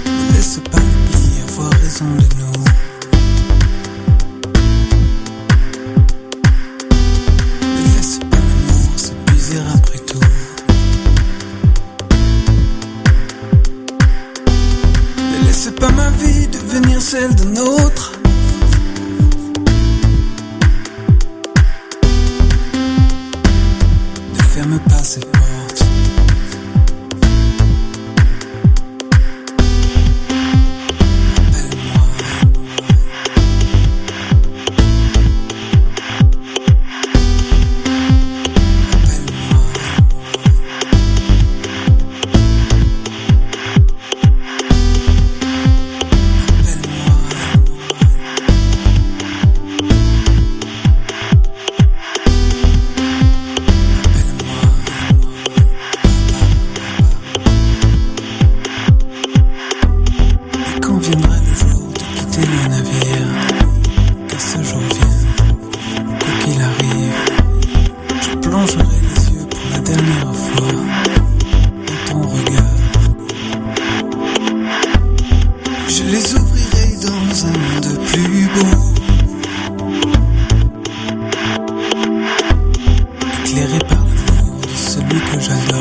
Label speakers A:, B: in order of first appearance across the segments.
A: Ne laisse pas l'oubli avoir raison de nous. Ne laisse pas l'amour s'épuiser après tout. Ne laisse pas ma vie devenir celle d'un autre. Ne ferme pas ces portes. Viendra le jour de quitter le navire, car ce jour vient, quoi qu'il arrive. Je plongerai les yeux pour la dernière fois dans ton regard. Je les ouvrirai dans un monde plus beau, éclairé par l'amour de celui que j'adore.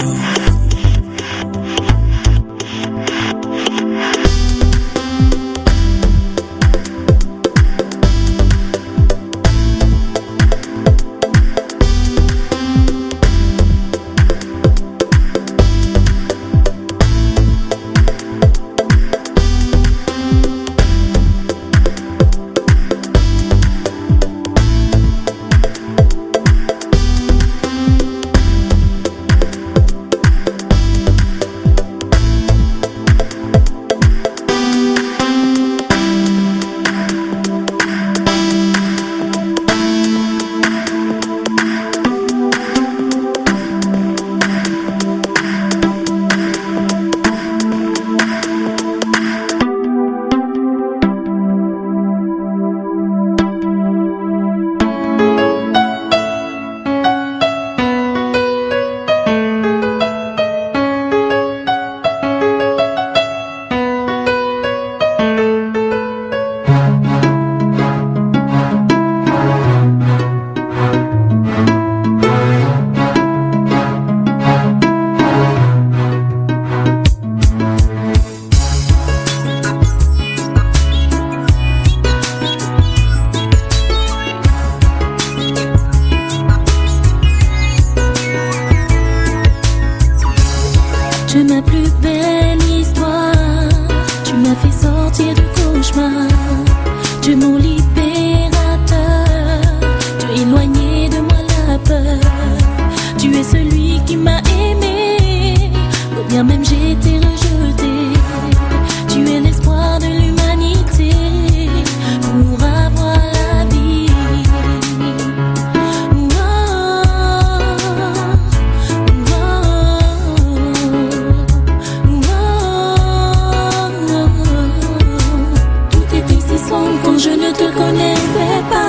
B: Tu es ma plus belle histoire, tu m'as fait sortir du cauchemar. Tu es mon libérateur, tu es éloigné de moi la peur. Tu es celui qui m'a aimé, quand bien même j'ai été rejeté. Tu es l'espoir de l'humanité pour avoir la vie. Quand je ne te connaissais pas,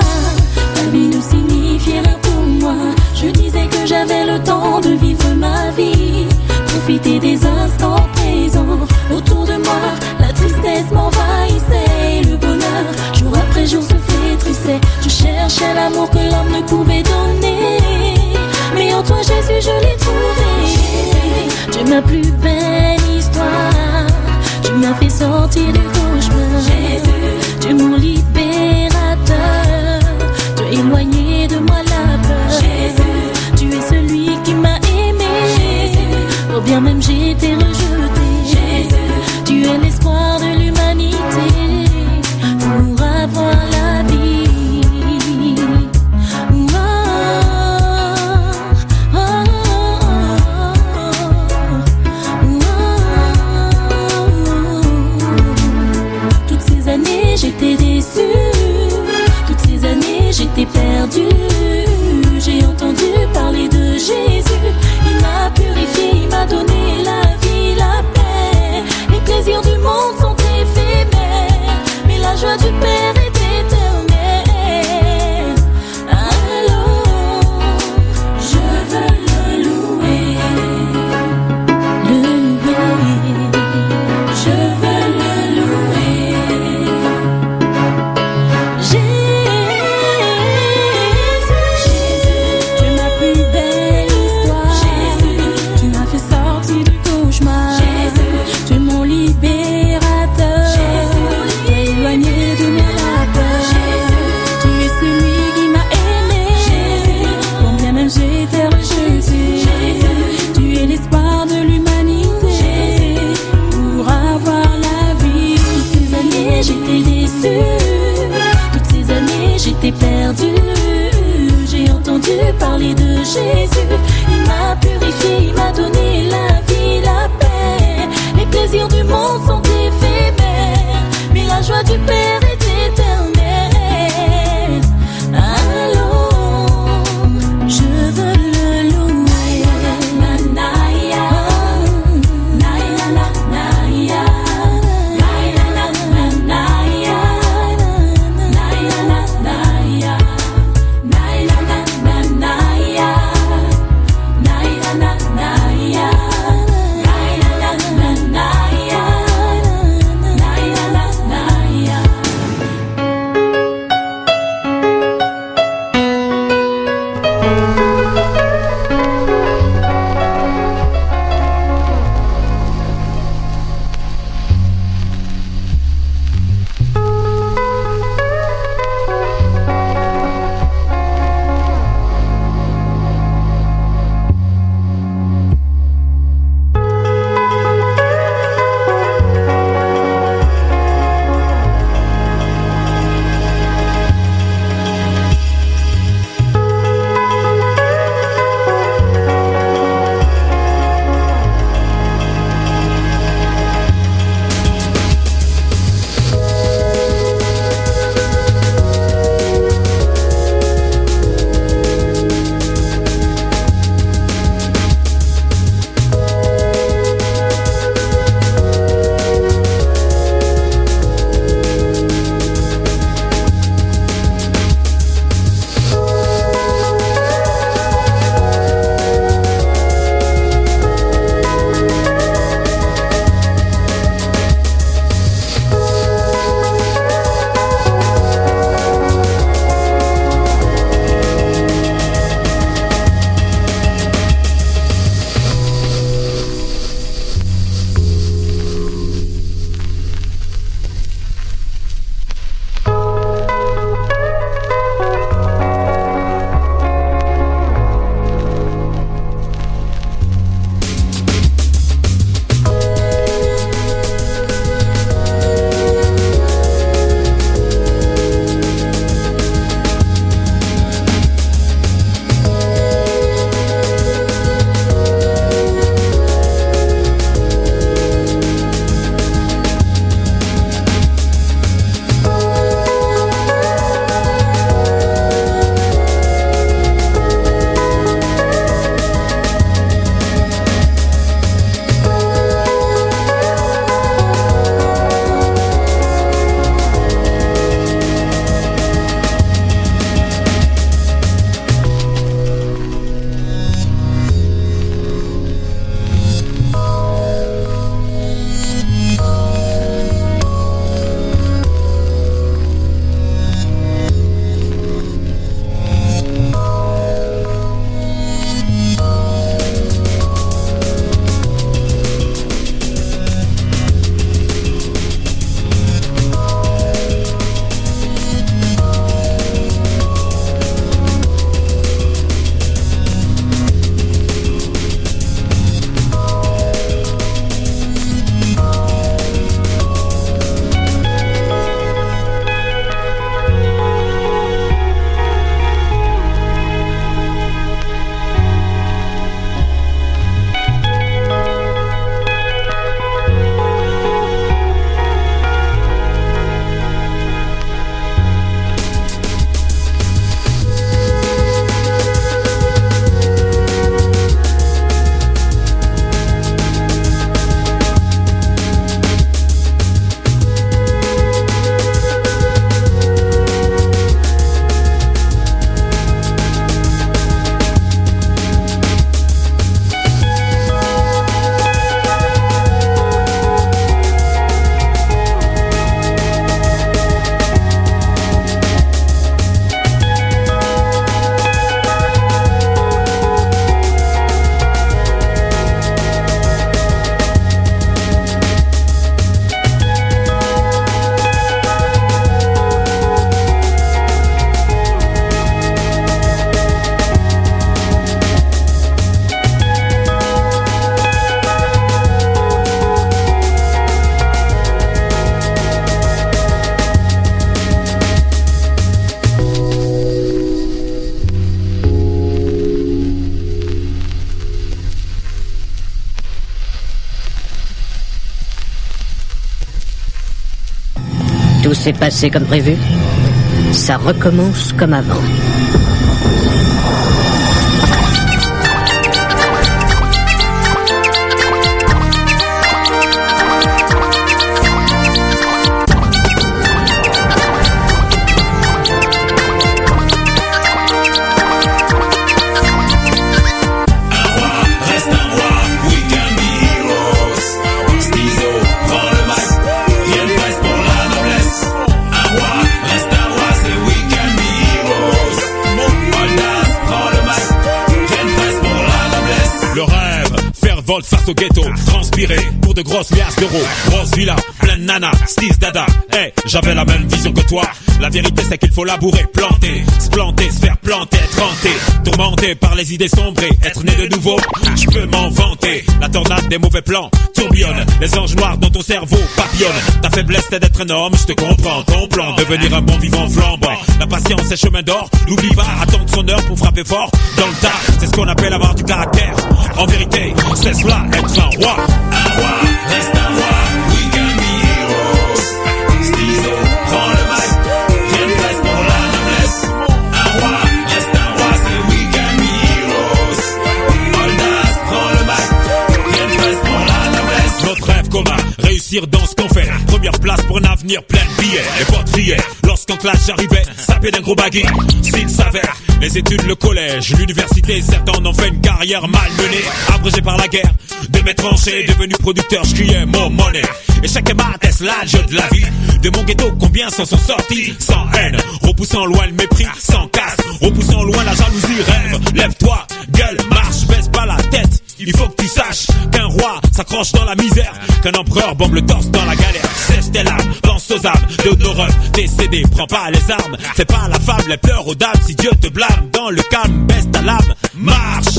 B: ta vie ne signifiait rien pour moi. Je disais que j'avais le temps de vivre ma vie, profiter des instants présents autour de moi. La tristesse m'envahissait, le bonheur jour après jour se flétrissait. Je cherchais l'amour que l'homme ne pouvait donner, mais en toi Jésus je l'ai trouvé. Tu es ma plus belle histoire, tu m'as fait sortir du cauchemar. Jésus, tu es mon libérateur, tu es éloigné de moi la peur. Jésus, tu es celui qui m'a aimé. Jésus, oh bien même j'ai été rejeté. Jésus, tu es l'espoir de l'humanité pour avoir la vie. J'étais déçue, toutes ces années j'étais perdue. J'ai entendu parler de Jésus, il m'a purifié, il m'a donné la vie, la paix, les plaisirs du monde.
C: Tout s'est passé comme prévu. Ça recommence comme avant.
D: Volte face au ghetto, transpiré pour de grosses liasses d'euros. Grosse villa, pleine de nana, style dada. Hey, j'avais la même vision que toi. La vérité c'est qu'il faut labourer, planter, se planter, se faire planter, être hanté, tourmenté par les idées sombres, être né de nouveau. Je peux m'en vanter. La tornade des mauvais plans tourbillonne, les anges noirs dans ton cerveau papillonnent. Ta faiblesse c'est d'être un homme, je te comprends. Ton plan, devenir un bon vivant flambant. La patience est chemin d'or, n'oublie pas, attendre son heure pour frapper fort. Dans le tas, c'est ce qu'on appelle avoir du caractère. En vérité, c'est cela, être un roi.
E: Un roi, reste un roi, we can be heroes. Stizo, prends le mic, rien de place pour la noblesse. Un roi, reste un roi, c'est we can be heroes. Oldas, prends le mic, rien de place pour la noblesse.
D: Notre rêve commun, réussir dans ce qu'on fait. Première place pour un avenir plein de billets. Les potes riaient, lorsqu'en classe j'arrivais, sapé d'un gros baggy. S'il s'avère, les études, le collège, l'université, certains en ont fait une carrière malmenée. Abrégé par la guerre, de mes tranchées, devenu producteur, je criais mon monnaie. Et chaque mat est l'âge de la vie. De mon ghetto, combien s'en sont sortis? Sans haine, repoussant loin le mépris, sans casse, repoussant loin la jalousie. Rêve, lève-toi, gueule, marche, baisse pas la tête. Il faut que tu saches qu'un roi s'accroche dans la misère, qu'un empereur bombe le torse dans la galère. Sèche tes larmes, pense aux âmes de nos refs décédés. Prends pas les armes, fais pas la fable, les pleurs aux dames. Si Dieu te blâme, dans le calme, baisse ta lame. Marche,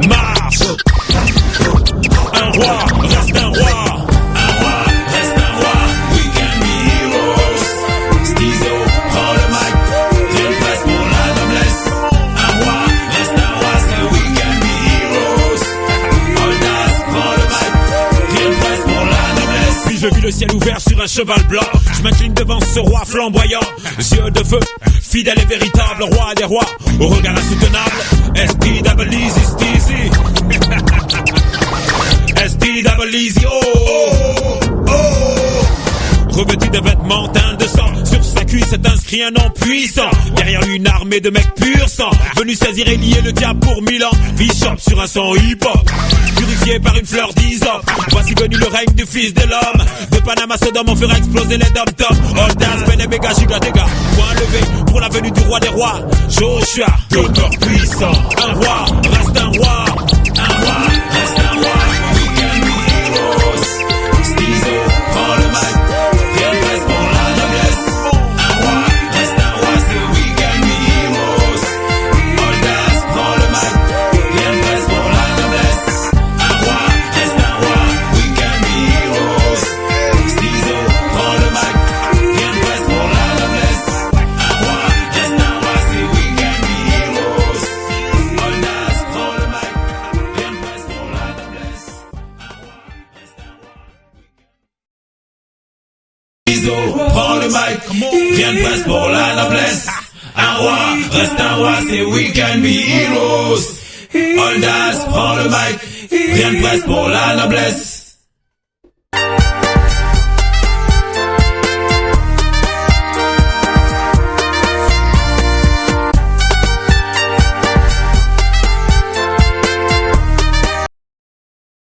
D: marche. Un roi, reste un roi.
E: Un roi, reste un roi, we can be heroes. Stizo, prends le mic, rien de place pour la noblesse. Un roi, reste un roi, c'est we can be heroes. Oldas, prends le mic, rien de place pour la noblesse.
D: Puis je vis le ciel ouvert sur un cheval blanc. Je m'incline devant ce roi flamboyant, yeux de feu, fidèle et véritable, roi des rois, au regard insoutenable. S-T-double-Easy, Steezy. S-T-double-Easy, oh, oh, oh, oh. Revêtu de vêtements teints de sang, sur sa cuisse est inscrit un nom puissant. Derrière lui une armée de mecs pur sang, venu saisir et lier le diable pour 1000 ans. Bishop sur un son hip-hop, purifié par une fleur d'hysope. Voici venu le règne du fils de l'homme. De Panama Sodome on fera exploser les dom-toms. Oldas, Bené, Méga, Giga, Dega. Point levé pour la venue du roi des rois. Joshua, d'auteur puissant. Un roi, reste un roi.
E: Un roi, reste un roi, we can be heroes. Stizo, prends le mic, rien de place pour la noblesse. Un roi, reste un roi, c'est we can be heroes. Oldas, prends le mic, rien de place pour la noblesse. Un roi, reste un roi, we can be heroes. Stizo, prends le mic, rien de place pour la noblesse. Un roi, reste un roi, c'est we can be heroes. Oldas, prends le mic, rien de place pour la noblesse. Stizo, prends le mic, rien de place pour la noblesse. Un roi, reste un roi, c'est we can be heroes. Oldas, prends le mic, rien de place pour la noblesse.